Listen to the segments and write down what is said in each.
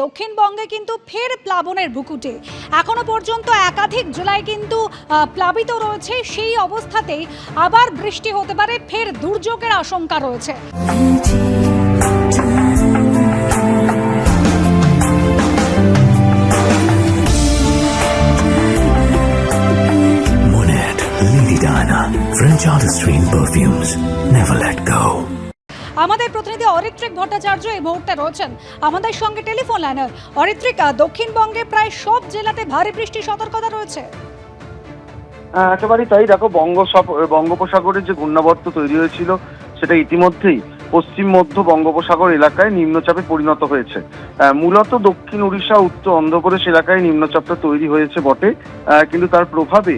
দক্ষিণবঙ্গে কিন্তু ফের প্লাবনের ভুকুটে। এখনো পর্যন্ত একাধিক জেলায় কিন্তু প্লাবিত রয়েছে। সেই অবস্থাতেই আবার বৃষ্টি হতে পারে, ফের দুর্যোগের আশঙ্কা রয়েছে। Monet, Lily Diana, French artistry in perfumes. Never let go. আমাদের প্রতিনিধি অরিত্রিক ভট্টাচার্য এই মুহূর্তে রয়েছেন আমাদের সঙ্গে টেলিফোন লাইনে। অরিত্রিক, দক্ষিণবঙ্গে প্রায় সব জেলাতে ভারী বৃষ্টির সতর্কতা রয়েছে। একেবারেই তাই। দেখো, বঙ্গোপসাগরের যে ঘূর্ণাবর্ত তৈরি হয়েছিল সেটা ইতিমধ্যেই পশ্চিম মধ্য বঙ্গোপসাগর এলাকায় নিম্নচাপে পরিণত হয়েছে। মূলত দক্ষিণ উড়িষ্যা, উত্তর অন্ধ্রপ্রদেশ এলাকায় নিম্নচাপটা তৈরি হয়েছে বটে, কিন্তু তার প্রভাবে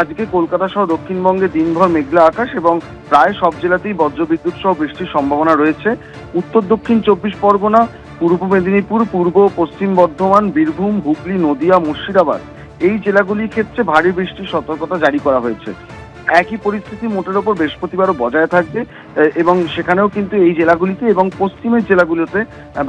আজকে কলকাতা সহ দক্ষিণবঙ্গে দিনভর মেঘলা আকাশ এবং প্রায় সব জেলাতেই বজ্রবিদ্যুৎ সহ বৃষ্টির সম্ভাবনা রয়েছে। উত্তর দক্ষিণ 24 পরগনা, পূর্ব মেদিনীপুর, পূর্ব পশ্চিম বর্ধমান, বীরভূম, হুগলি, নদিয়া, মুর্শিদাবাদ এই জেলাগুলির ক্ষেত্রে ভারী বৃষ্টির সতর্কতা জারি করা হয়েছে। একই পরিস্থিতি মোটের ওপর বৃহস্পতিবারও বজায় থাকবে এবং সেখানেও কিন্তু এই জেলাগুলিতে এবং পশ্চিমের জেলাগুলিতে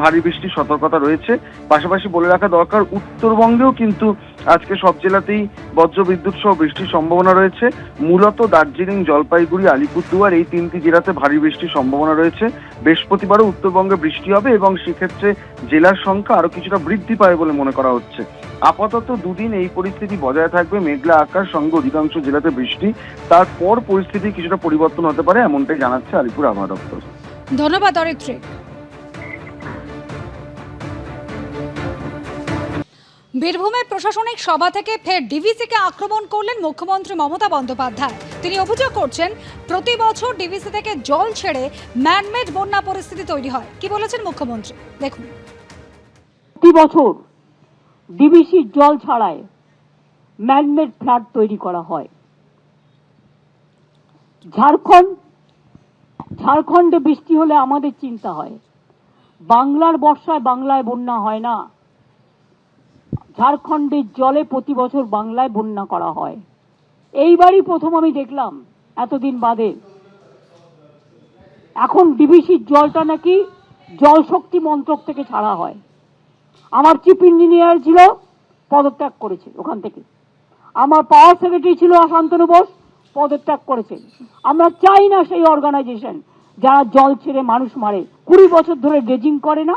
ভারী বৃষ্টির সতর্কতা রয়েছে। পাশাপাশি বলে রাখা দরকার, উত্তরবঙ্গেও কিন্তু আজকে সব জেলাতেই বজ্রবিদ্যুৎ সহ বৃষ্টির সম্ভাবনা রয়েছে। মূলত দার্জিলিং, জলপাইগুড়ি, আলিপুরদুয়ার এই তিনটি জেলাতে ভারী বৃষ্টির সম্ভাবনা রয়েছে। বৃহস্পতিবারও উত্তরবঙ্গে বৃষ্টি হবে এবং সেক্ষেত্রে জেলার সংখ্যা আরো কিছুটা বৃদ্ধি পাবে বলে মনে করা হচ্ছে। আপাতত দুদিন এই পরিস্থিতি বজায় থাকবে, মেঘলা আকাশ সঙ্গে অধিকাংশ জেলাতে বৃষ্টি। তারপর পরিস্থিতি কিছুটা পরিবর্তন হতে পারে, এমনটাই জানাচ্ছে আলিপুর আবহাওয়া দপ্তর। ধন্যবাদ অরিত্রিক। বীরভূমের প্রশাসনিক সভা থেকে ফের ডিভিসিকে আক্রমণ করলেন মুখ্যমন্ত্রী মমতা বন্দ্যোপাধ্যায়। তিনি অভিযোগ করছেন, প্রতি বছর ডিভিসি থেকে জল ছেড়ে ম্যানমেড বন্যা পরিস্থিতি তৈরি হয়। কি বলেছেন মুখ্যমন্ত্রী, দেখুন। প্রতি বছর ডিভিসির জল ছাড়ায় ম্যানমেড ফ্লাড তৈরি করা হয়। ঝাড়খণ্ডে বৃষ্টি হলে আমাদের চিন্তা হয়, বাংলার বর্ষায় বাংলায় বন্যা হয় না। ঝাড়খণ্ডের জলে প্রতি বছর বাংলায় বন্যা করা হয়। এইবারই প্রথম আমি দেখলাম এতদিন বাদে এখন ডিভিসির জলটা নাকি জল শক্তি মন্ত্রক থেকে ছাড়া হয়। আমার চিফ ইঞ্জিনিয়ার ছিল, পদত্যাগ করেছে ওখান থেকে। আমার পাওয়ার সেক্রেটারি ছিল শান্তনু বোস, পদত্যাগ করেছেন। আমরা চাই না সেই অর্গানাইজেশন যারা জল ছেড়ে মানুষ মারে। 20 বছর ধরে ড্রেজিং করে না,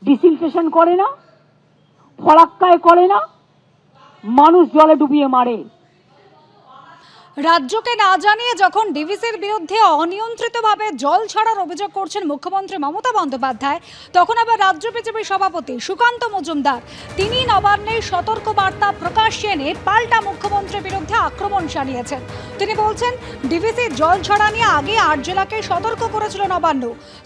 ডিসিলটেশন করে না, ফরাক্কায় করে না, মানুষ জলে ডুবিয়ে মারে। রাজ্যকে না জানিয়ে যখন ডিভিসির বিরুদ্ধে অনিয়ন্ত্রিতভাবে জল ছাড়ার অভিযোগ করছেন মুখ্যমন্ত্রী মমতা বন্দ্যোপাধ্যায়, তখন আবার রাজ্য বিজেপির সভাপতি সুকান্ত মজুমদার তিনি নবান্নের সতর্ক বার্তা প্রকাশ্যে এনে পাল্টা মুখ্যমন্ত্রীর বিরুদ্ধে আক্রমণ শানিয়েছেন। তিনি বলছেন, ডিভিসির জল ছাড়া নিয়ে আগে 8 জেলাকে সতর্ক করেছিল নবান্ন।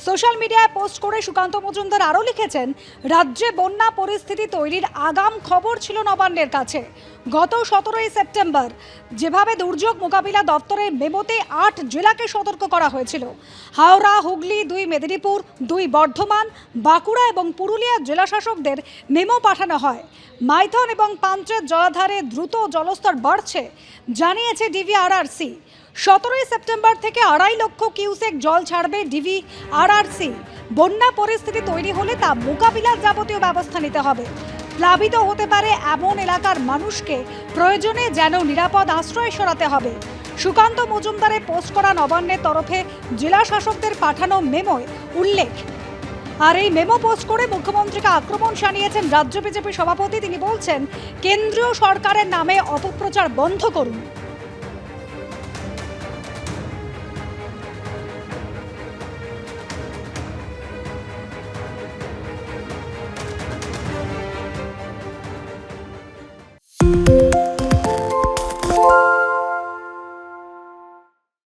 সোশ্যাল মিডিয়ায় পোস্ট করে সুকান্ত মজুমদার আরও লিখেছেন, রাজ্যে বন্যা পরিস্থিতি তৈরির আগাম খবর ছিল নবান্নের কাছে। গত 17ই সেপ্টেম্বর যেভাবে দুর্যোগ মোকাবিলা দপ্তরের মেমোতে 8 জেলাকে সতর্ক করা হয়েছিল। হাওড়া, হুগলি, 2 মেদিনীপুর, 2 বর্ধমান, বাঁকুড়া এবং পুরুলিয়া জেলা শাসকদের মেমো পাঠানো হয়। মাইথন এবং পাঞ্চেত জলাধারে দ্রুত জলস্তর বাড়ছে জানিয়েছে ডিভিআরআরসি। 17ই সেপ্টেম্বর থেকে 2.5 লক্ষ কিউসেক জল ছাড়বে ডিভিআরআরসি। বন্যা পরিস্থিতি তৈরি হলে তা মোকাবিলার যাবতীয় ব্যবস্থা নিতে হবে। প্লাবিত হতে পারে এমন এলাকার মানুষকে প্রয়োজনে যেন নিরাপদ আশ্রয় সরাতে হবে। সুকান্ত মজুমদারের পোস্ট করা নবান্নের তরফে জেলা শাসকদের পাঠানো মেমোয় উল্লেখ। আর এই মেমো পোস্ট করে মুখ্যমন্ত্রীকে আক্রমণ শানিয়েছেন রাজ্য বিজেপি সভাপতি। তিনি বলছেন, কেন্দ্রীয় সরকারের নামে অপপ্রচার বন্ধ করুন।